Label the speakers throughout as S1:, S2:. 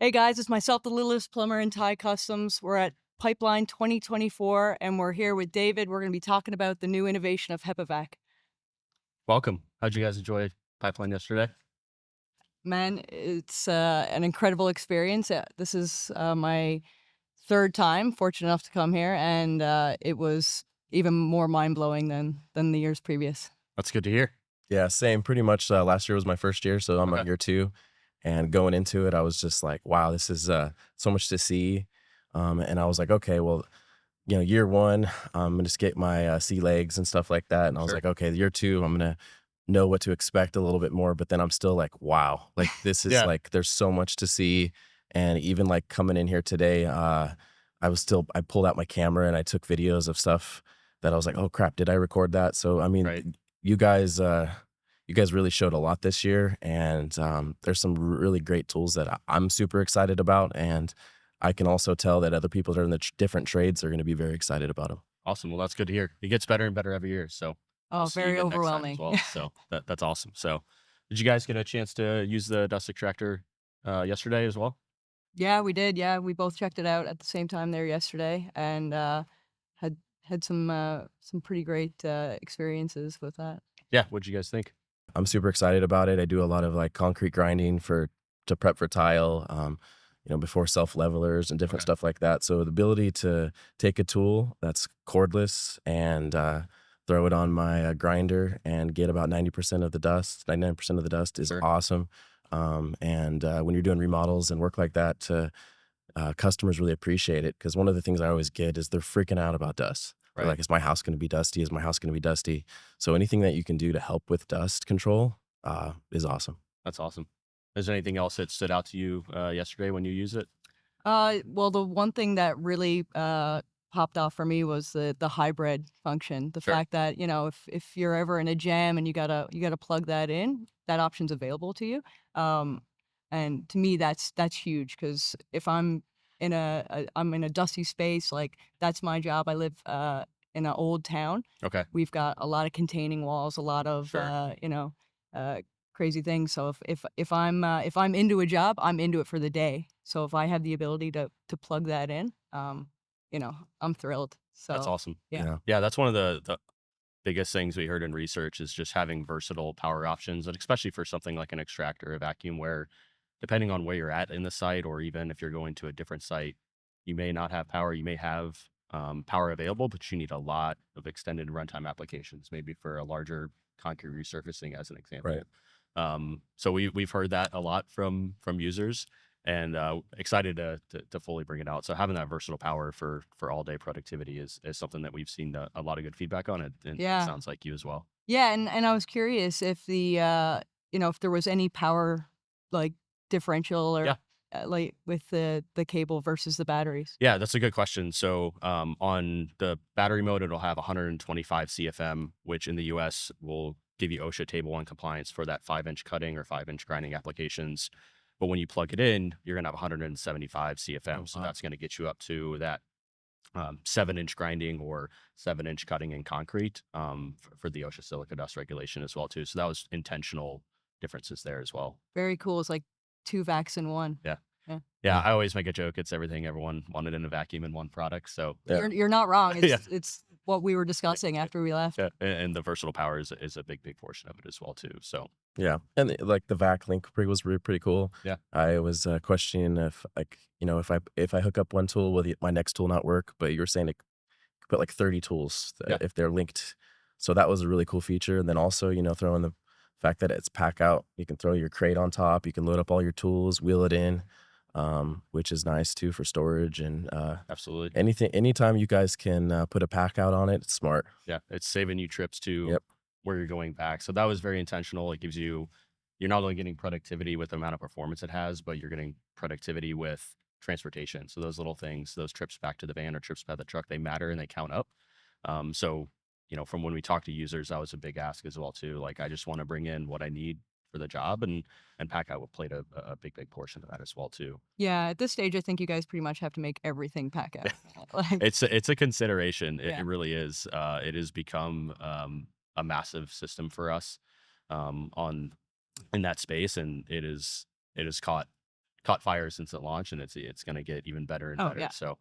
S1: Hey guys, it's myself, the littlest plumber in Thai Customs. We're at Pipeline 2024, and we're here with David. We're going to be talking about the new innovation of HEPA-VAC.
S2: Welcome. How'd you guys enjoy Pipeline yesterday?
S1: Man, it's an incredible experience. This is my third time fortunate enough to come here, and it was even more mind-blowing than the years previous.
S2: That's good to hear.
S3: Yeah, same. Pretty much last year was my first year, so I'm
S2: Okay.
S3: on year two. And going into it, I was just like, wow, this is so much to see. And I was like, okay, well, year one, I'm gonna just get my sea legs and stuff like that. And I was
S2: Sure.
S3: like, okay, year two, I'm gonna know what to expect a little bit more. But then I'm still like, wow, like this is
S2: Yeah.
S3: like there's so much to see. And even like coming in here today, I pulled out my camera and I took videos of stuff that I was like, oh crap, did I record that? So I mean,
S2: Right.
S3: you guys really showed a lot this year, and there's some really great tools that I'm super excited about, and I can also tell that other people that are in the different trades are going to be very excited about them.
S2: Awesome. Well, that's good to hear. It gets better and better every year. So we'll
S1: Oh,
S2: see you
S1: very
S2: again next time as
S1: overwhelming.
S2: well. So that's awesome. So did you guys get a chance to use the dust extractor yesterday as well?
S1: Yeah, we did. Yeah, we both checked it out at the same time there yesterday, and had some pretty great experiences with that.
S2: Yeah. What'd you guys think?
S3: I'm super excited about it. I do a lot of like concrete grinding to prep for tile, before self levelers and different
S2: Okay.
S3: stuff like that. So the ability to take a tool that's cordless and throw it on my grinder and get about 90% of the dust, 99% of the dust is
S2: Sure.
S3: awesome. And when you're doing remodels and work like that, customers really appreciate it because one of the things I always get is they're freaking out about dust. They're
S2: Right.
S3: like, is my house going to be dusty? Is my house going to be dusty? So anything that you can do to help with dust control is awesome.
S2: That's awesome. Is there anything else that stood out to you yesterday when you use it?
S1: Well, the one thing that really popped off for me was the hybrid function. The
S2: Sure.
S1: fact that, if you're ever in a jam and you gotta plug that in, that option's available to you. Um, and to me, that's huge because if I'm in a dusty space, like that's my job. I live in an old town.
S2: Okay.
S1: We've got a lot of containing walls, a lot of
S2: Sure.
S1: uh, crazy things. So if I'm into a job, I'm into it for the day. So if I have the ability to plug that in, I'm thrilled.
S2: That's
S1: So
S2: awesome.
S1: yeah.
S3: Yeah.
S2: Yeah. That's one of the biggest things we heard in research is just having versatile power options, and especially for something like an extractor, a vacuum, where depending on where you're at in the site, or even if you're going to a different site, you may not have power. You may have power available, but you need a lot of extended runtime applications, maybe for a larger concrete resurfacing, as an example.
S3: Right.
S2: So we've heard that a lot from users, and excited to fully bring it out. So having that versatile power for all day productivity is something that we've seen a lot of good feedback on it, and it
S1: Yeah.
S2: sounds like you as well.
S1: Yeah, and I was curious if if there was any power, like, differential or,
S2: Yeah.
S1: like, with the cable versus the batteries.
S2: Yeah, that's a good question. So, on the battery mode, it'll have 125 CFM, which in the US will give you OSHA Table 1 compliance for that 5-inch cutting or 5-inch grinding applications. But when you plug it in, you're going to have 175 CFM.
S3: Oh,
S2: So
S3: wow.
S2: that's going to get you up to that 7-inch grinding or 7-inch cutting in concrete, for the OSHA silica dust regulation as well too. So that was intentional differences there as well.
S1: Very cool. It's like 2 vacs in 1.
S2: Yeah.
S1: Yeah.
S2: Yeah,
S3: Yeah.
S2: I always make a joke. It's everything everyone wanted in a vacuum in one product. So
S3: Yeah.
S1: You're not wrong.
S2: yeah,
S1: It's what we were discussing after we left.
S2: yeah, and the versatile power is a big portion of it as well too. So
S3: Yeah, and like the VACLINK was pretty cool.
S2: yeah,
S3: I was questioning if like if I hook up one tool, will my next tool not work? But you were saying it could put like 30 tools
S2: yeah,
S3: if they're linked. So that was a really cool feature. And then also throwing the fact that it's pack out, you can throw your crate on top, you can load up all your tools, wheel it in, which is nice too for storage and
S2: absolutely.
S3: anytime you guys can put a pack out on it, it's smart.
S2: Yeah, it's saving you trips to
S3: Yep.
S2: where you're going back. So that was very intentional. It gives you're not only getting productivity with the amount of performance it has, but you're getting productivity with transportation. So those little things, those trips back to the van or trips by the truck, they matter and they count up. So from when we talk to users, that was a big ask as well too. Like, I just want to bring in what I need for the job, and PACKOUT played a big portion of that as well too.
S1: Yeah, at this stage, I think you guys pretty much have to make everything pack out. Like,
S2: It's a consideration. It
S1: yeah.
S2: really is. It has become a massive system for us on in that space, and it is caught caught fire since it launched, and it's going to get even better and
S1: Oh
S2: better.
S1: yeah.
S2: So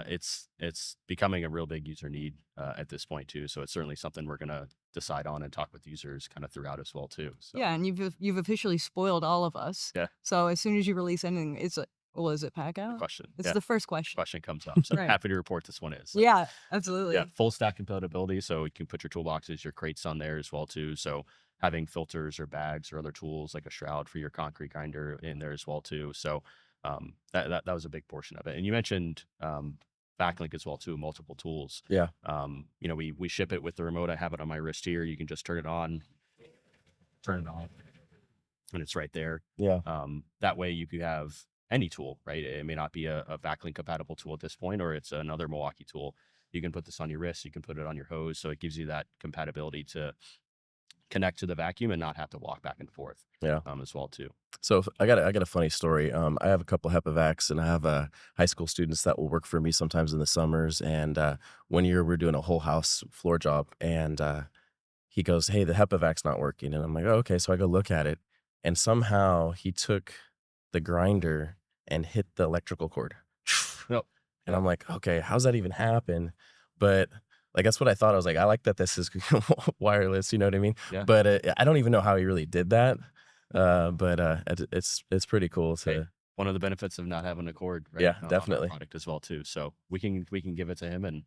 S2: it's becoming a real big user need at this point too. So it's certainly something we're going to decide on and talk with users kind of throughout as well too. So
S1: Yeah, and you've officially spoiled all of us.
S2: yeah,
S1: So as soon as you release anything, it's a well, is it pack
S2: the
S1: out?
S2: question,
S1: It's
S2: yeah,
S1: the first question.
S2: question comes up. So
S1: Right.
S2: happy to report this one is. So,
S1: Yeah,
S2: yeah,
S1: absolutely.
S2: full stack compatibility. So you can put your toolboxes, your crates on there as well too. So having filters or bags or other tools like a shroud for your concrete grinder in there as well too. So that was a big portion of it. And you mentioned backlink as well too, multiple tools.
S3: Yeah.
S2: You know, we ship it with the remote. I have it on my wrist here. You can just turn it on, turn it off, and it's right there.
S3: Yeah.
S2: That way you could have any tool, right? It may not be a VACLINK compatible tool at this point, or it's another Milwaukee tool. You can put this on your wrist, you can put it on your hose. So it gives you that compatibility to connect to the vacuum and not have to walk back and forth.
S3: Yeah.
S2: As well too.
S3: So I got a funny story. I have a couple HEPA and I have high school students that will work for me sometimes in the summers. And one year we're doing a whole house floor job, and he goes, "Hey, the HEPA not working." And I'm like, "Oh, okay." So I go look at it, and somehow he took the grinder and hit the electrical cord.
S2: Nope.
S3: And I'm like, "Okay, how's that even happen?" But like that's what I thought. I was like, I like that this is wireless. You know what I mean?
S2: Yeah.
S3: But I don't even know how he really did that. It's pretty cool to.
S2: Hey, one of the benefits of not having a cord, right?
S3: Yeah,
S2: on our
S3: definitely.
S2: product as well too. So we can give it to him, and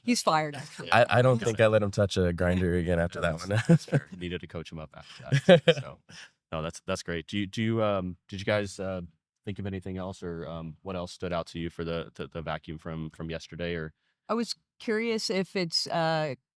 S1: He's fired actually.
S3: I don't think I let him touch a grinder again after that one.
S2: That's fair. Needed to coach him up after that. So no, that's great. Did you guys think of anything else, or what else stood out to you for the vacuum from yesterday? Or
S1: I was curious if it's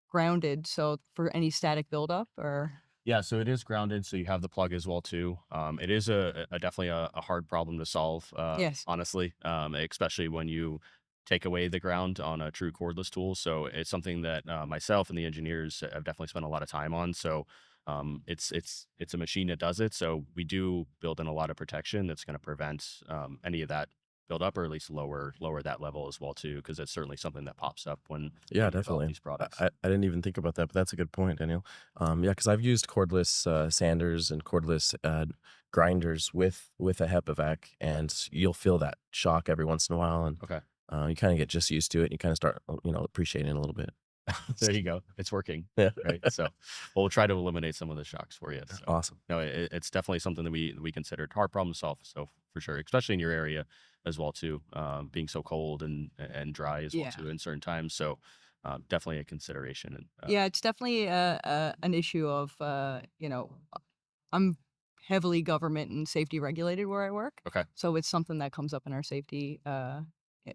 S1: grounded, so for any static buildup or
S2: yeah, so it is grounded, so you have the plug as well too. It is a definitely a hard problem to solve,
S1: yes.
S2: honestly, especially when you take away the ground on a true cordless tool. So it's something that myself and the engineers have definitely spent a lot of time on. So it's a machine that does it. So we do build in a lot of protection that's going to prevent any of that build up, or at least lower that level as well too, because it's certainly something that pops up when
S3: Yeah,
S2: you develop
S3: definitely.
S2: these products.
S3: I didn't even think about that, but that's a good point, Daniel. Yeah, because I've used cordless sanders and cordless grinders with a HEPA, and you'll feel that shock every once in a while, and
S2: Okay.
S3: you kind of get just used to it, and you kind of start, appreciating it a little bit.
S2: There you go. It's working.
S3: Yeah.
S2: Right. So we'll try to eliminate some of the shocks for you. So
S3: Awesome.
S2: no, it's definitely something that we considered hard problem to solve. So for sure, especially in your area as well too, being so cold and dry as well
S1: Yeah.
S2: too in certain times. So definitely a consideration. And
S1: Yeah, it's definitely an issue of I'm heavily government and safety regulated where I work.
S2: Okay.
S1: So it's something that comes up in our safety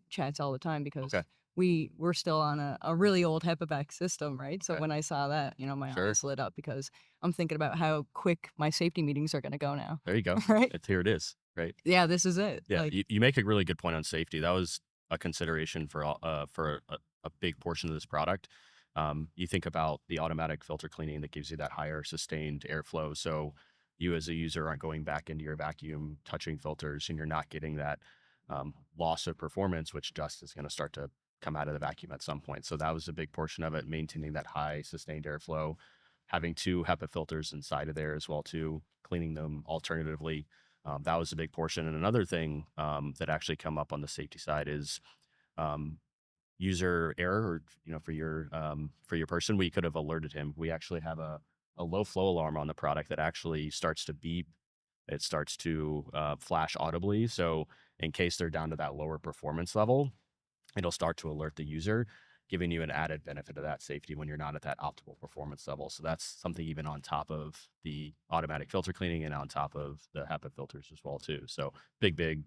S1: chats all the time because
S2: Okay.
S1: we're still on a really old HEPA system, right? So
S2: Okay.
S1: when I saw that, my
S2: Sure.
S1: eyes lit up because I'm thinking about how quick my safety meetings are going to go now.
S2: There you go.
S1: Right?
S2: Here it is. Right.
S1: Yeah, this is it.
S2: Yeah.
S1: Like,
S2: You make a really good point on safety. That was a consideration for a big portion of this product. You think about the automatic filter cleaning that gives you that higher sustained airflow. So you as a user aren't going back into your vacuum, touching filters, and you're not getting that loss of performance, which dust is going to start to come out of the vacuum at some point. So that was a big portion of it, maintaining that high sustained airflow, having 2 HEPA filters inside of there as well too, cleaning them alternatively. That was a big portion. And another thing that actually come up on the safety side is um, user error, or for your person. We could have alerted him. We actually have a low flow alarm on the product that actually starts to beep. It starts to flash audibly. So in case they're down to that lower performance level, it'll start to alert the user, giving you an added benefit of that safety when you're not at that optimal performance level. So that's something even on top of the automatic filter cleaning and on top of the HEPA filters as well too. So big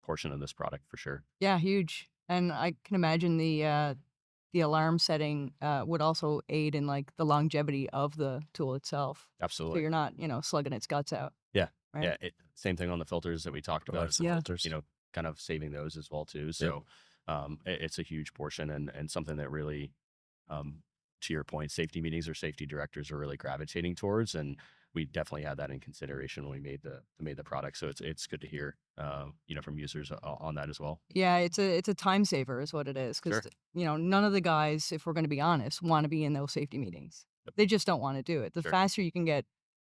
S2: portion of this product for sure.
S1: yeah, huge. And I can imagine the alarm setting would also aid in like the longevity of the tool itself. So
S2: Absolutely.
S1: you're not, slugging its guts out.
S2: Yeah.
S1: Right?
S2: Yeah. Same thing on the filters that we talked
S3: The
S2: about.
S3: lives of
S1: Yeah.
S3: filters.
S2: Kind of saving those as well too. So it's a huge portion, and something that really, to your point, safety meetings or safety directors are really gravitating towards, and we definitely had that in consideration when we made the product. So it's good to hear, from users on that as well.
S1: Yeah, it's a time saver is what it is because
S2: Sure.
S1: none of the guys, if we're going to be honest, want to be in those safety meetings.
S2: Yep.
S1: They just don't want to do it. The
S2: Sure.
S1: faster you can get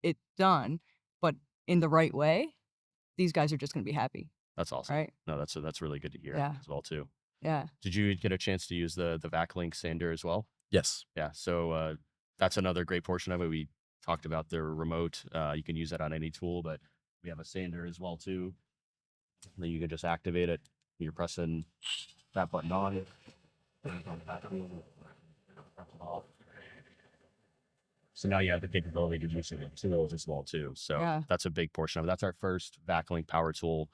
S1: it done, but in the right way, these guys are just going to be happy,
S2: That's awesome.
S1: right?
S2: No, that's really good to hear
S1: Yeah.
S2: as well too.
S1: Yeah.
S2: Did you get a chance to use the VACLINK sander as well?
S3: Yes.
S2: Yeah. So that's another great portion of it. We talked about the remote. You can use that on any tool, but we have a sander as well too. Then you can just activate it. You're pressing that button on. So now you have the capability to use it in tools as well too. So
S1: Yeah.
S2: that's a big portion of it. That's our first VACLINK power tool.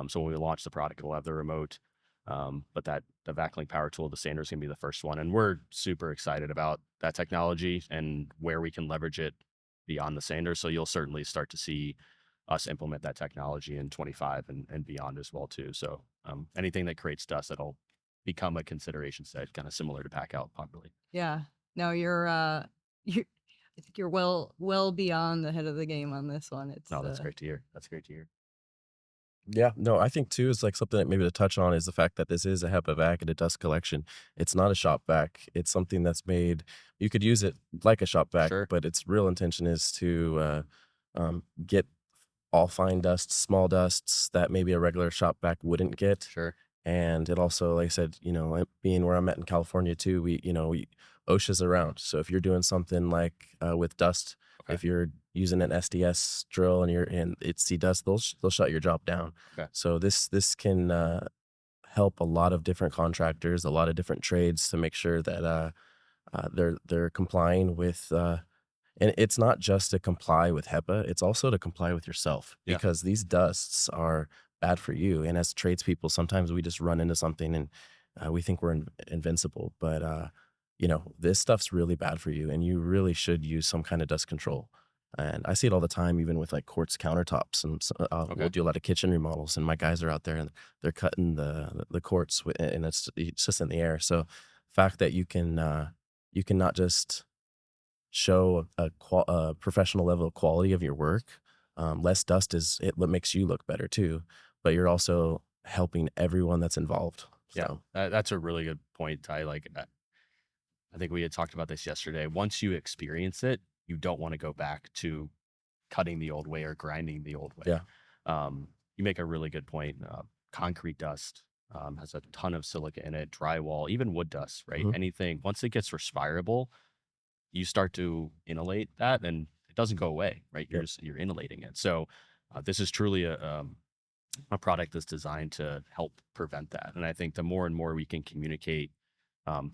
S2: So when we launch the product, we'll have the remote. But the VACLINK power tool, the sander is gonna be the first one, and we're super excited about that technology and where we can leverage it beyond the sander. So you'll certainly start to see us implement that technology in 25 and beyond as well too. So anything that creates dust, that'll become a consideration set, kind of similar to PACKOUT popularly.
S1: Yeah. No, you're I think you're well beyond the head of the game on this one. It's
S2: No, that's great to hear. That's great to hear.
S3: Yeah, no, I think too is like something that maybe to touch on is the fact that this is a HEPA vac and a dust collection. It's not a shop vac. It's something that's made. You could use it like a shop vac,
S2: Sure.
S3: but its real intention is to get all fine dusts, small dusts that maybe a regular shop vac wouldn't get.
S2: Sure.
S3: And it also, like I said, being where I'm at in California too, OSHA's around. So if you're doing something like with dust,
S2: Okay.
S3: if you're using an SDS drill and it's sea dust, they'll shut your job down.
S2: Okay.
S3: So this can help a lot of different contractors, a lot of different trades to make sure that they're complying with. And it's not just to comply with HEPA; it's also to comply with yourself,
S2: Yeah.
S3: because these dusts are bad for you. And as tradespeople, sometimes we just run into something and we think we're invincible. But this stuff's really bad for you, and you really should use some kind of dust control. And I see it all the time, even with like quartz countertops, and
S2: Okay.
S3: we'll do a lot of kitchen remodels. And my guys are out there and they're cutting the quartz, and it's just in the air. So, fact that you can not just show a professional level of quality of your work. Less dust what makes you look better too, but you're also helping everyone that's involved.
S2: Yeah,
S3: So
S2: that's a really good point, Ty. Like, I think we had talked about this yesterday. Once you experience it, you don't want to go back to cutting the old way or grinding the old way.
S3: Yeah.
S2: You make a really good point. Concrete dust has a ton of silica in it, drywall, even wood dust, right?
S3: Mhm.
S2: Anything, once it gets respirable, you start to insulate that and it doesn't go away, right?
S3: Yep.
S2: You're insulating it. So this is truly a product that's designed to help prevent that. And I think the more and more we can communicate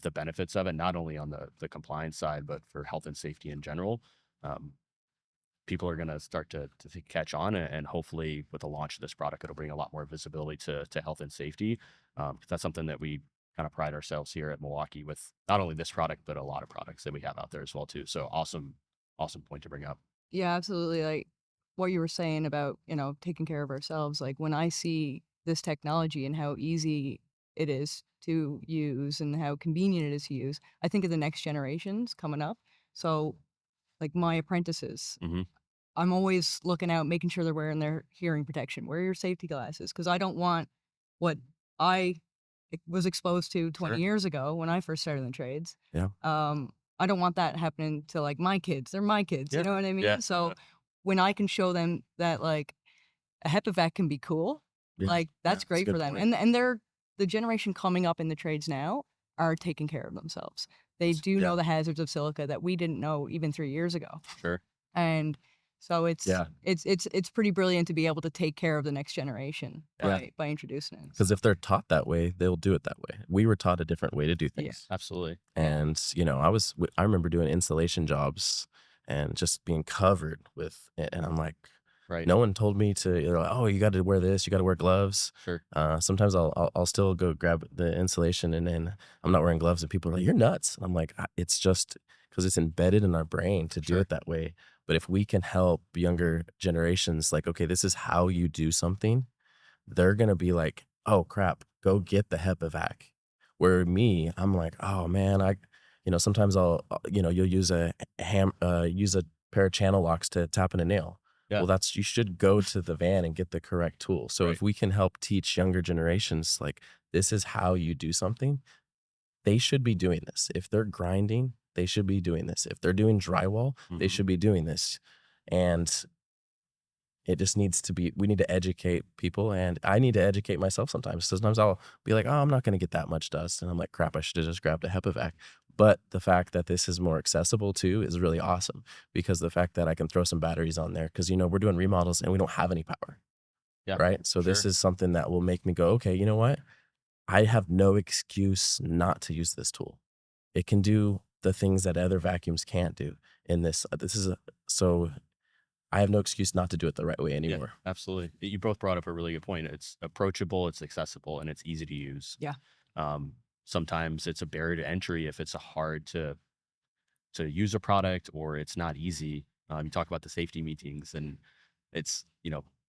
S2: the benefits of it, not only on the compliance side, but for health and safety in general, people are going to start to catch on. And hopefully with the launch of this product, it'll bring a lot more visibility to health and safety. 'Cause that's something that we kind of pride ourselves here at Milwaukee with, not only this product, but a lot of products that we have out there as well too. So awesome point to bring up.
S1: Yeah, absolutely. Like what you were saying about, taking care of ourselves. Like when I see this technology and how easy it is to use and how convenient it is to use, I think of the next generations coming up. So, like my apprentices,
S2: Hmm.
S1: I'm always looking out, making sure they're wearing their hearing protection. Wear your safety glasses because I don't want what I was exposed to 20
S2: Sure.
S1: years ago when I first started in the trades.
S3: Yeah.
S1: I don't want that happening to like my kids. They're my kids.
S2: Yeah.
S1: You know what I mean?
S2: Yeah.
S1: So when I can show them that like a HEPA vac can be cool,
S3: Yeah.
S1: like that's
S3: That's a
S1: great
S3: good
S1: for them.
S3: point.
S1: And they're the generation coming up in the trades now are taking care of themselves. They do
S3: Yeah.
S1: know the hazards of silica that we didn't know even 3 years ago.
S2: Sure.
S1: And so
S3: Yeah.
S1: it's pretty brilliant to be able to take care of the next generation
S3: Yeah.
S1: by introducing it.
S3: Because if they're taught that way, they'll do it that way. We were taught a different way to do
S1: Yeah.
S3: things.
S2: Absolutely.
S3: And I remember doing installation jobs and just being covered with it, and I'm like,
S2: Right.
S3: no one told me to, oh, you got to wear this, you got to wear gloves.
S2: Sure.
S3: Sometimes I'll still go grab the insulation and then I'm not wearing gloves, and people are like, you're nuts. And I'm like, it's just because it's embedded in our brain to do
S2: Sure.
S3: it that way. But if we can help younger generations, like, okay, this is how you do something, they're going to be like, oh crap, go get the HEPA vac. Where me, I'm like, oh man, sometimes you'll use use a pair of channel locks to tap in a nail.
S2: Yeah.
S3: Well, you should go to the van and get the correct tool. So
S2: Right.
S3: if we can help teach younger generations, like, this is how you do something, they should be doing this. If they're grinding, they should be doing this. If they're doing drywall, they
S2: Mhm.
S3: should be doing this. And it just needs to be, we need to educate people, and I need to educate myself sometimes. Sometimes I'll be like, oh, I'm not going to get that much dust. And I'm like, crap, I should have just grabbed a HEPA vac. But the fact that this is more accessible too is really awesome, because the fact that I can throw some batteries on there, because, we're doing remodels and we don't have any power,
S2: Yeah,
S3: right? So this
S2: sure.
S3: is something that will make me go, okay, you know what? I have no excuse not to use this tool. It can do the things that other vacuums can't do in this. So I have no excuse not to do it the right way
S2: Yeah,
S3: anymore.
S2: absolutely. You both brought up a really good point. It's approachable, it's accessible, and it's easy to use.
S1: Yeah.
S2: Sometimes it's a barrier to entry if it's a hard to use a product, or it's not easy. You talk about the safety meetings, and it's,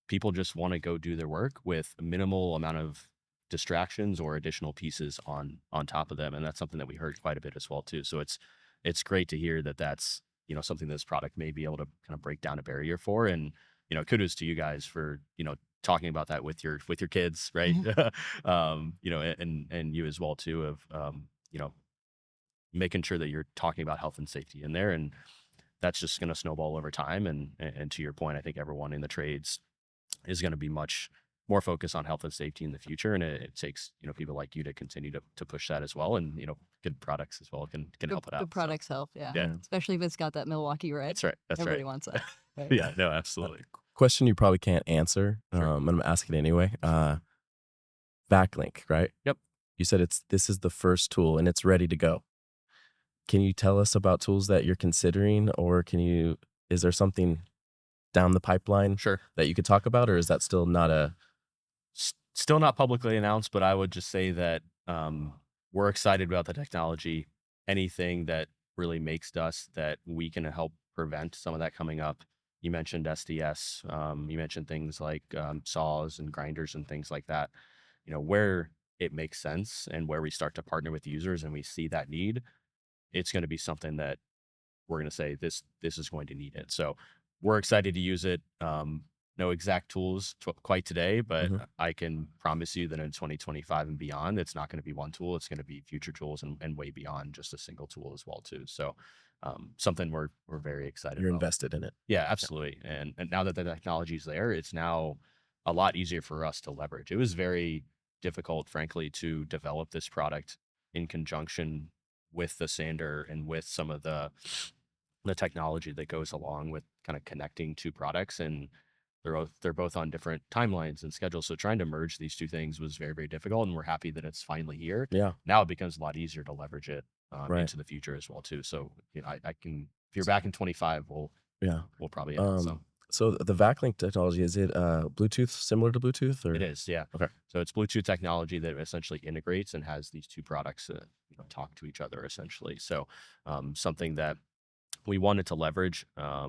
S2: people just want to go do their work with a minimal amount of distractions or additional pieces on top of them. And that's something that we heard quite a bit as well too. So it's great to hear that that's, something this product may be able to kind of break down a barrier for. And, kudos to you guys for, talking about that with your kids, right? And you as well too, of, making sure that you're talking about health and safety in there. And that's just going to snowball over time. And to your point, I think everyone in the trades is going to be much more focused on health and safety in the future. And it takes, people like you to continue to push that as well. And, good products as well can help it out.
S1: Good products help, yeah.
S2: Yeah.
S1: Especially if it's got that Milwaukee red.
S2: That's right. That's
S1: Everybody
S2: right.
S1: wants that. Right?
S2: Yeah, no, absolutely.
S3: Question you probably can't answer,
S2: Sure.
S3: and I'm asking anyway. VACLINK, right?
S2: Yep.
S3: You said this is the first tool and it's ready to go. Can you tell us about tools that you're considering, or is there something down the pipeline
S2: Sure.
S3: that you could talk about, or is that still not a?
S2: Still not publicly announced, but I would just say that we're excited about the technology. Anything that really makes dust that we can help prevent some of that coming up. You mentioned SDS. You mentioned things like saws and grinders and things like that. Where it makes sense and where we start to partner with users and we see that need, it's going to be something that we're going to say this is going to need it. So we're excited to use it. No exact tools quite today, but I can promise you that in 2025 and beyond, it's not going to be one tool. It's going to be future tools and way beyond just a single tool as well too. So something we're very excited
S3: You're
S2: about.
S3: invested in it.
S2: Yeah, absolutely. And now that the technology is there, it's now a lot easier for us to leverage. It was very difficult, frankly, to develop this product in conjunction with the sander and with some of the technology that goes along with kind of connecting two products. And they're both on different timelines and schedules. So trying to merge these two things was very, very difficult. And we're happy that it's finally here.
S3: Yeah.
S2: Now it becomes a lot easier to leverage it
S3: Right.
S2: into the future as well too. So I can, if you're back in 25, we'll probably have some.
S3: So the VACLINK technology, is it Bluetooth, similar to Bluetooth, or?
S2: It is, yeah.
S3: Okay.
S2: So it's Bluetooth technology that essentially integrates and has these two products talk to each other essentially. So something that we wanted to leverage, a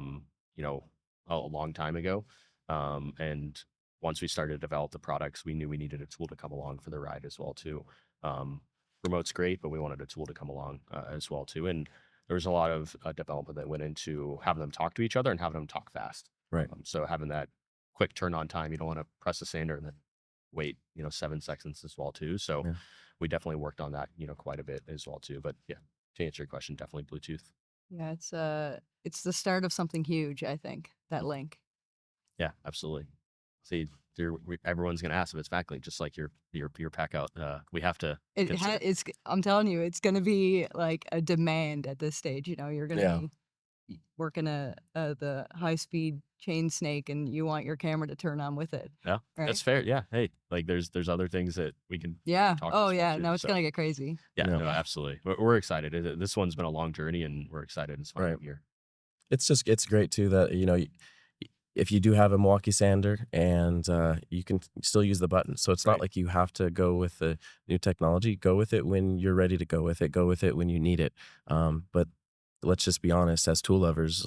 S2: long time ago. And once we started to develop the products, we knew we needed a tool to come along for the ride as well too. Remote's great, but we wanted a tool to come along as well too. And there was a lot of development that went into having them talk to each other and having them talk fast.
S3: Right.
S2: So having that quick turn on time, you don't want to press the sander and then wait, 7 seconds as well too. So we definitely worked on that, quite a bit as well too. But yeah, to answer your question, definitely Bluetooth.
S1: Yeah, it's the start of something huge, I think, that link.
S2: Yeah, absolutely. See, everyone's going to ask if it's VACLINK, just like your PACKOUT. We have to.
S1: I'm telling you, it's going to be like a demand at this stage. You're going to be working the high speed chain snake, and you want your camera to turn on with it.
S2: Yeah,
S1: right?
S2: That's fair. Yeah. Hey, like there's other things that we can.
S1: Yeah.
S2: Talk
S1: Oh
S2: about
S1: yeah.
S2: too,
S1: No, it's
S2: so.
S1: going to get crazy.
S2: Yeah. No, absolutely. We're excited. This one's been a long journey, and we're excited. It's finally here.
S3: It's great too that if you do have a Milwaukee sander, and you can still use the button. So it's not like you have to go with the new technology. Go with it when you're ready to go with it. Go with it when you need it. But let's just be honest, as tool lovers,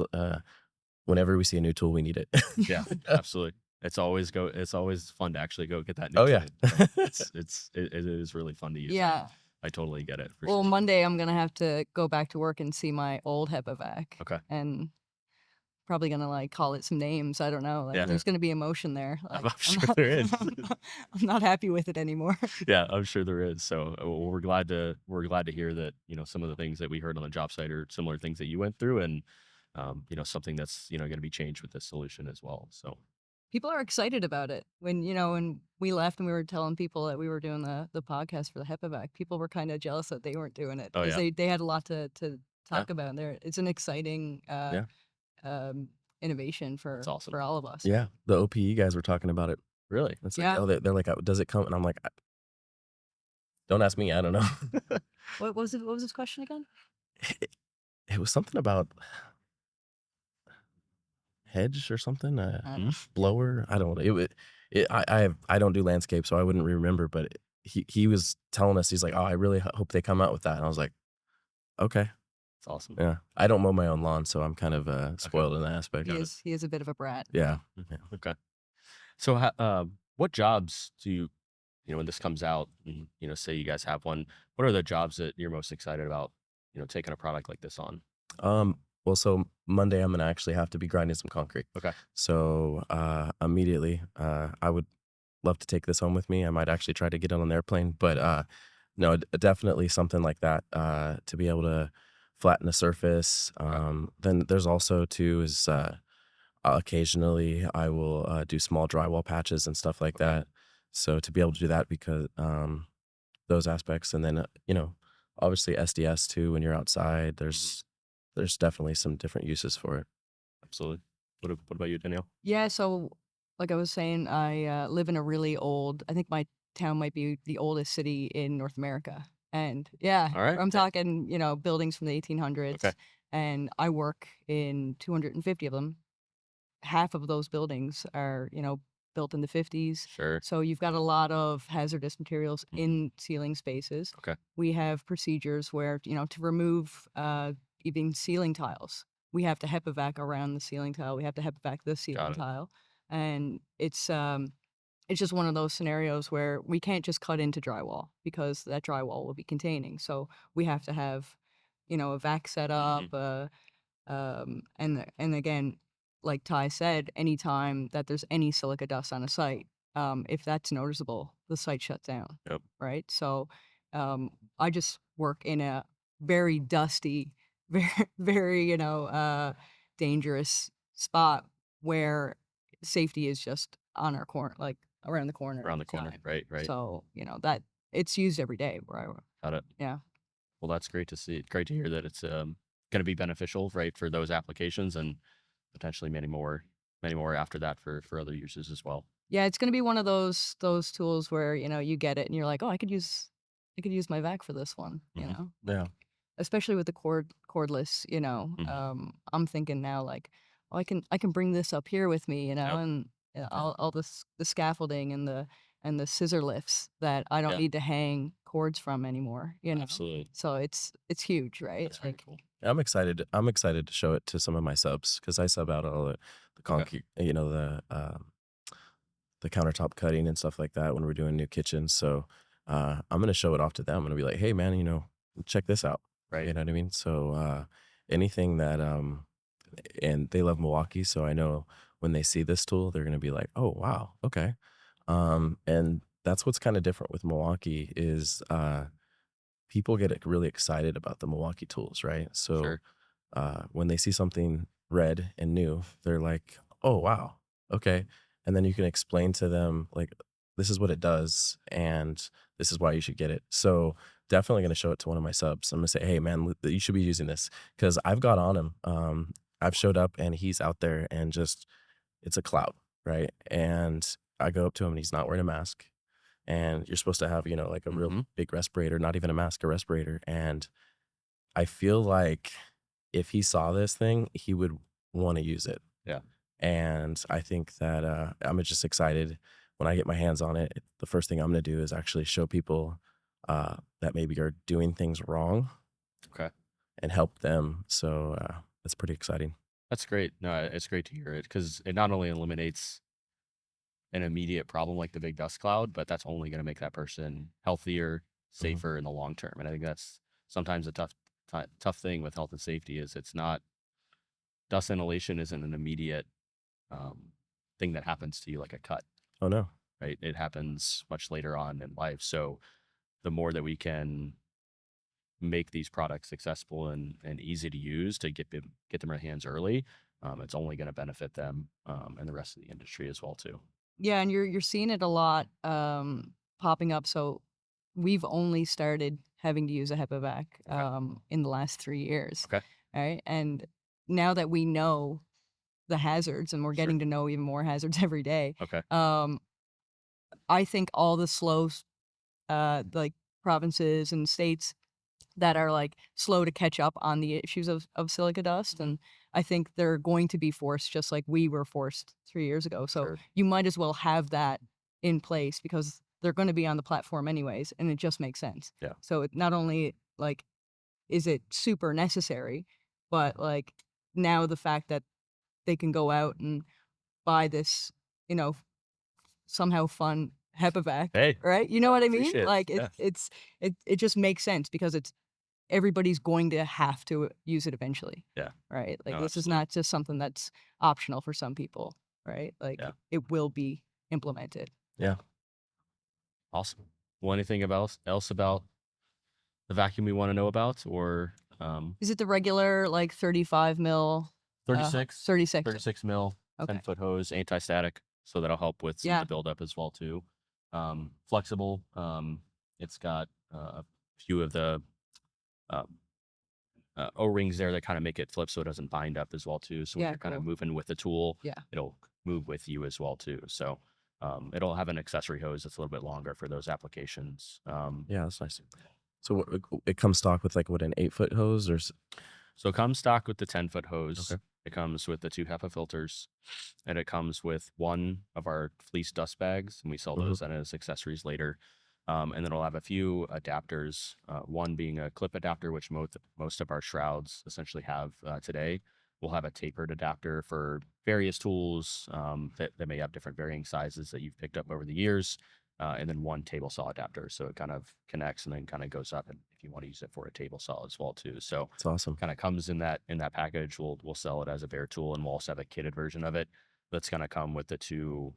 S3: whenever we see a new tool, we need it.
S2: Yeah, absolutely. It's always fun to actually go get that new
S3: tool.
S2: It is really fun to use.
S1: Yeah.
S2: I totally get it.
S1: Well, Monday I'm going to have to go back to work and see my old HEPA vac.
S2: Okay.
S1: And probably going to call it some names. I don't know. There's going to be emotion there.
S2: I'm sure there is.
S1: I'm not happy with it anymore.
S2: Yeah, I'm sure there is. So we're glad to hear that, some of the things that we heard on the job site are similar things that you went through, and, something that's, going to be changed with this solution as well. So
S1: people are excited about it. When we left and we were telling people that we were doing the podcast for the HEPA people were kind of jealous that they weren't doing it
S2: Oh
S1: because
S2: yeah.
S1: they had a lot to
S2: Yeah.
S1: talk about there. It's an exciting
S3: Yeah.
S1: innovation
S2: That's awesome.
S1: for all of us.
S3: Yeah. The OPE guys were talking about it.
S2: Really?
S3: It's like,
S1: Yeah.
S3: oh, they're like, does it come? And I'm like, don't ask me. I don't know.
S1: What was it? What was this question again?
S3: It was something about hedge or something.
S1: I don't know.
S3: Blower. I don't know. I don't do landscape, so I wouldn't remember. But he was telling us, he's like, oh, I really hope they come out with that. And I was like, okay,
S2: It's awesome.
S3: yeah. I don't mow my own lawn, so I'm kind of spoiled in that aspect.
S1: He is a bit of a brat.
S3: Yeah.
S2: Okay. So, what jobs do you, when this comes out, and, say you guys have one, what are the jobs that you're most excited about, taking a product like this on?
S3: Well, so Monday I'm gonna actually have to be grinding some concrete.
S2: Okay.
S3: So immediately, I would love to take this home with me. I might actually try to get it on an airplane, but no, definitely something like that to be able to flatten the surface. Then there's also too is occasionally I will do small drywall patches and stuff like that. So to be able to do that because those aspects, and then obviously SDS too. When you're outside, there's definitely some different uses for it.
S2: Absolutely. What about you, Danielle?
S1: Yeah, so like I was saying, I live in a really old, I think my town might be the oldest city in North America. And yeah,
S2: All right.
S1: I'm talking, buildings from the 1800s.
S2: Okay.
S1: And I work in 250 of them. Half of those buildings are, built in the 50s.
S2: Sure.
S1: So you've got a lot of hazardous materials in ceiling spaces.
S2: Okay.
S1: We have procedures where, to remove even ceiling tiles, we have to HEPA vac around the ceiling tile. We have to HEPA vac the ceiling tile. And it's just one of those scenarios where we can't just cut into drywall because that drywall will be containing. So we have to have, a vac set up. And again, like Ty said, anytime that there's any silica dust on a site, if that's noticeable, the site shuts down.
S2: Yep.
S1: Right. So I just work in a very dusty, very dangerous spot where safety is just on our corner, like around the corner.
S2: Around the
S1: every
S2: corner.
S1: time.
S2: Right.
S1: So that it's used every day where I work.
S2: Got it.
S1: Yeah.
S2: Well, that's great to see. Great to hear that it's going to be beneficial, right, for those applications and potentially many more after that for other uses as well.
S1: Yeah, it's gonna be one of those tools where, you get it and you're like, "Oh, I could use my vac for this one,"
S3: Yeah.
S1: Especially with the cordless, I'm thinking now like, "Oh, I can bring this up here with me,"
S2: Yep.
S1: and all the scaffolding and the scissor lifts that I don't
S2: Yeah.
S1: need to hang cords from anymore,
S2: Absolutely.
S1: So it's huge, right?
S2: That's very cool.
S3: I'm excited. I'm excited to show it to some of my subs because I sub out all the concrete, the countertop cutting and stuff like that when we're doing new kitchens. So I'm gonna show it off to them. I'm gonna be like, hey man, check this out.
S2: Right.
S3: You know what I mean? So anything that and they love Milwaukee, so I know when they see this tool, they're gonna be like, oh wow, okay. And that's what's kind of different with Milwaukee is people get really excited about the Milwaukee tools, right? So
S2: Sure.
S3: when they see something red and new, they're like, oh, wow, okay. And then you can explain to them, like, this is what it does, and this is why you should get it. So definitely going to show it to one of my subs. I'm going to say, hey, man, you should be using this because I've got on him. I've showed up, and he's out there, and just, it's a cloud, right? And I go up to him, and he's not wearing a mask. And you're supposed to have, like a real big respirator, not even a mask, a respirator. And I feel like if he saw this thing, he would want to use it.
S2: Yeah.
S3: And I think that I'm just excited when I get my hands on it. The first thing I'm going to do is actually show people that maybe are doing things wrong.
S2: Okay.
S3: And help them. So that's pretty exciting.
S2: That's great. No, it's great to hear it because it not only eliminates an immediate problem like the big dust cloud, but that's only going to make that person healthier, safer in the long term. And I think that's sometimes a tough thing with health and safety is it's not, dust inhalation isn't an immediate thing that happens to you like a cut.
S3: Oh no.
S2: Right. It happens much later on in life. So the more that we can make these products accessible and easy to use to get them in our hands early, it's only going to benefit them and the rest of the industry as well too.
S1: Yeah, and you're seeing it a lot popping up. So we've only started having to use a HEPA vac
S2: Okay.
S1: in the last 3 years.
S2: Okay.
S1: All right. And now that we know the hazards and we're
S2: Sure.
S1: getting to know even more hazards every day,
S2: Okay.
S1: I think all the slow like provinces and states that are like slow to catch up on the issues of silica dust. And I think they're going to be forced just like we were forced 3 years ago. So
S2: Sure.
S1: you might as well have that in place because they're going to be on the platform anyways. And it just makes sense.
S2: Yeah.
S1: So it not only like is it super necessary, but like now the fact that they can go out and buy this, you know, somehow fun HEPA vac,
S2: Hey,
S1: right? You know what I mean?
S2: appreciate it.
S1: Like
S2: Yeah.
S1: it just makes sense because it's everybody's going to have to use it eventually.
S2: Yeah.
S1: Right? Like
S2: No,
S1: this is
S2: absolutely.
S1: not just something that's optional for some people, right? Like
S2: Yeah.
S1: it will be implemented.
S3: Yeah.
S2: Awesome. Well, anything else about the vacuum we want to know about, or
S1: Is it the regular like 35 mil?
S2: 36,
S1: 36.
S2: 36 mil,
S1: Okay.
S2: 10-foot hose, anti-static, so that'll help with some of
S1: Yeah.
S2: the buildup as well too. Flexible. It's got a few of the um, O-rings there that kind of make it flip so it doesn't bind up as well too. So when
S1: Yeah,
S2: you're kind of
S1: cool.
S2: moving with the tool,
S1: Yeah.
S2: it'll move with you as well too. So it'll have an accessory hose that's a little bit longer for those applications.
S3: Yeah, that's nice. So it comes stock with like what, an 8-foot hose or
S2: So it comes stock with the 10-foot hose.
S3: Okay.
S2: It comes with the 2 HEPA filters, and it comes with one of our fleece dust bags, and we sell those then as accessories later. And then it'll have a few adapters, one being a clip adapter, which most of our shrouds essentially have today. We'll have a tapered adapter for various tools that may have different varying sizes that you've picked up over the years. And then one table saw adapter. So it kind of connects and then kind of goes up, and if you want to use it for a table saw as well too. So
S3: It's awesome.
S2: kind of comes in that package. We'll sell it as a bare tool, and we'll also have a kitted version of it that's going to come with the two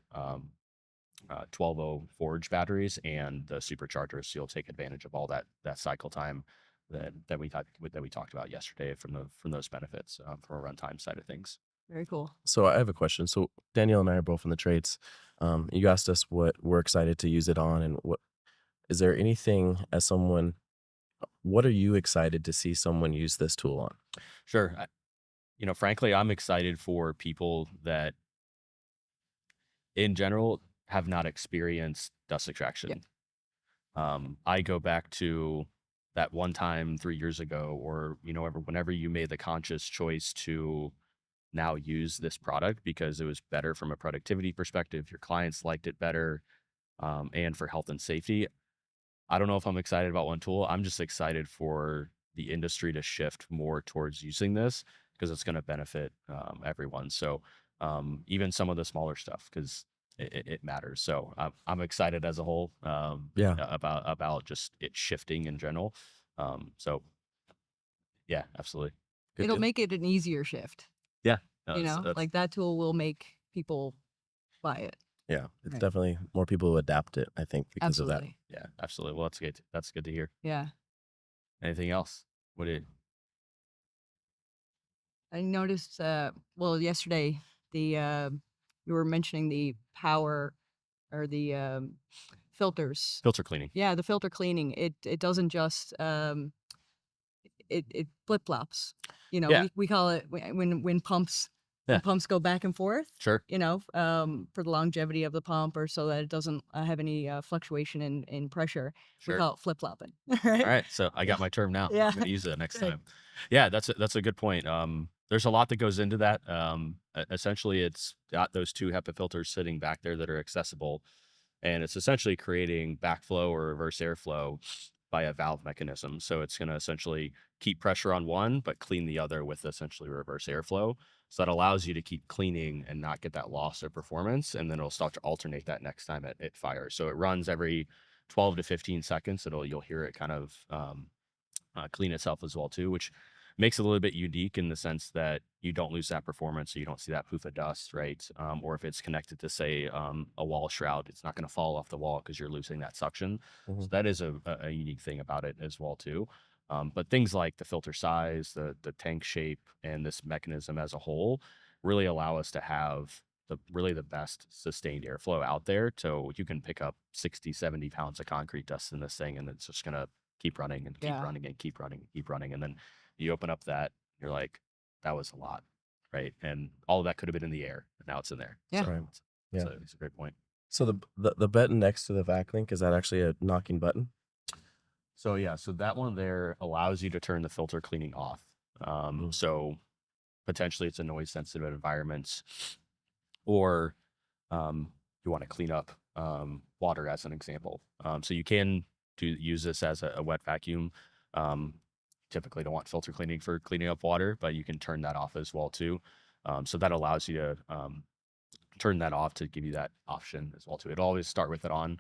S2: 12-0 forge batteries and the superchargers. So you'll take advantage of all that cycle time that we talked about yesterday from those benefits from a runtime side of things.
S1: Very cool.
S3: So I have a question. So Danielle and I are both in the trades. You asked us what we're excited to use it on, and what is there anything as someone, what are you excited to see someone use this tool on?
S2: Sure. Frankly, I'm excited for people that in general have not experienced dust extraction. I go back to that one time 3 years ago, or whenever you made the conscious choice to now use this product because it was better from a productivity perspective, your clients liked it better, and for health and safety. I don't know if I'm excited about one tool. I'm just excited for the industry to shift more towards using this because it's going to benefit everyone. So even some of the smaller stuff, because it matters. So I'm excited as a whole
S3: Yeah.
S2: about just it shifting in general. So yeah, absolutely.
S1: It'll make it an easier shift.
S2: Yeah.
S1: Like that tool will make people buy it.
S3: Yeah, it's
S1: Right.
S3: definitely more people who adapt it, I think, because of that.
S1: Absolutely.
S2: Yeah, absolutely. Well, that's good. That's good to hear.
S1: Yeah.
S2: Anything else? What did
S1: I noticed, well, yesterday, you were mentioning the power or the filters.
S2: filter cleaning?
S1: Yeah, the filter cleaning. It doesn't just it flip flops.
S2: Yeah.
S1: We call it when pumps
S2: Yeah.
S1: when pumps go back and forth.
S2: Sure.
S1: For the longevity of the pump or so that it doesn't have any fluctuation in pressure. We
S2: Sure.
S1: call it flip flopping.
S2: All right. So I got my term now.
S1: Yeah.
S2: I'm going to use it next
S1: Good.
S2: time. Yeah, that's a good point. There's a lot that goes into that. Essentially, it's got those two HEPA filters sitting back there that are accessible, and it's essentially creating backflow or reverse airflow by a valve mechanism. So it's going to essentially keep pressure on one, but clean the other with essentially reverse airflow. So that allows you to keep cleaning and not get that loss of performance. And then it'll start to alternate that next time it fires. So it runs every 12 to 15 seconds. You'll hear it kind of clean itself as well too, which makes it a little bit unique in the sense that you don't lose that performance, so you don't see that poof of dust, right? Or if it's connected to, say, a wall shroud, it's not going to fall off the wall because you're losing that suction. So that is a unique thing about it as well too. But things like the filter size, the tank shape, and this mechanism as a whole really allow us to have the best sustained airflow out there. So you can pick up 60, 70 pounds of concrete dust in this thing, and it's just gonna keep running and keep
S1: Yeah.
S2: running and keep running and keep running. And then you open up that, you're like, that was a lot, right? And all of that could have been in the air, and now it's in there.
S1: Yeah.
S2: So
S3: Right. Yeah.
S2: it's a great point.
S3: So the button next to the VACLINK, is that actually a knocking button?
S2: So yeah, so that one there allows you to turn the filter cleaning off. So potentially it's a noise sensitive environment, or you want to clean up water as an example. So you can use this as a wet vacuum. Typically don't want filter cleaning for cleaning up water, but you can turn that off as well too. So that allows you to turn that off to give you that option as well too. It'll always start with it on,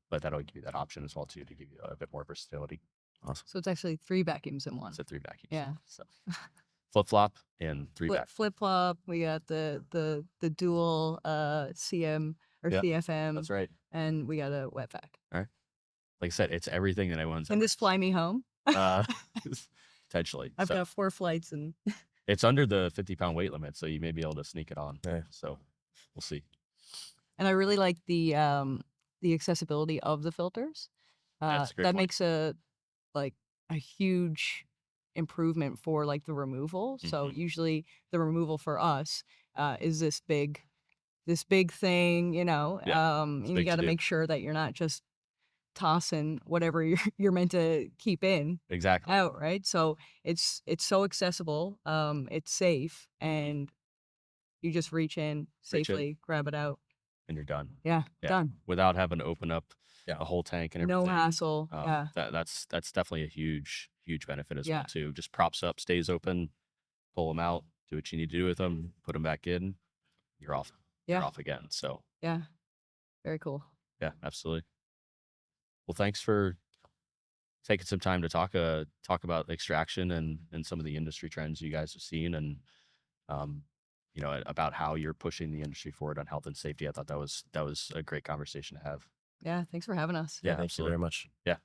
S2: but that'll give you that option as well too to give you a bit more versatility.
S3: Awesome.
S1: So it's actually 3 vacuums in one.
S2: It's a 3 vacuums.
S1: Yeah.
S2: So flip flop and 3 vacuums.
S1: Flip flop. We got the dual CM or
S2: Yeah,
S1: CFM,
S2: That's right.
S1: and we got a wet vac.
S2: Like I said, it's everything that everyone's
S1: Can this fly me home?
S2: uh, potentially.
S1: I've
S2: So
S1: got 4 flights and
S2: it's under the 50-pound weight limit, so you may be able to sneak it on.
S3: Yeah.
S2: So we'll see.
S1: and I really like the accessibility of the filters.
S2: That's a great
S1: That
S2: point.
S1: makes a huge improvement for like the removal. So usually the removal for us is this big thing, you know.
S2: Yeah,
S1: and you
S2: big
S1: got to
S2: to-do.
S1: make sure that you're not just tossing whatever you're meant to keep in
S2: Exactly.
S1: out, right? So it's so accessible, it's safe, and you just reach in
S2: Reach in.
S1: safely, grab it out.
S2: And you're done.
S1: Yeah,
S2: Yeah.
S1: done.
S2: Without having to open up
S3: Yeah.
S2: a whole tank and
S1: No
S2: everything.
S1: hassle. Yeah.
S2: That's definitely a huge benefit as
S1: Yeah.
S2: well too. Just props up, stays open, pull them out, do what you need to do with them, put them back in, you're off. You're
S1: Yeah.
S2: off again. So
S1: Yeah. Very cool.
S2: yeah, absolutely. Well, thanks for taking some time to talk about extraction and some of the industry trends you guys have seen, and about how you're pushing the industry forward on health and safety. I thought that was a great conversation to have.
S1: Yeah. Thanks for having us.
S2: Yeah,
S3: Thank you
S2: absolutely.
S3: very much.
S2: Yeah.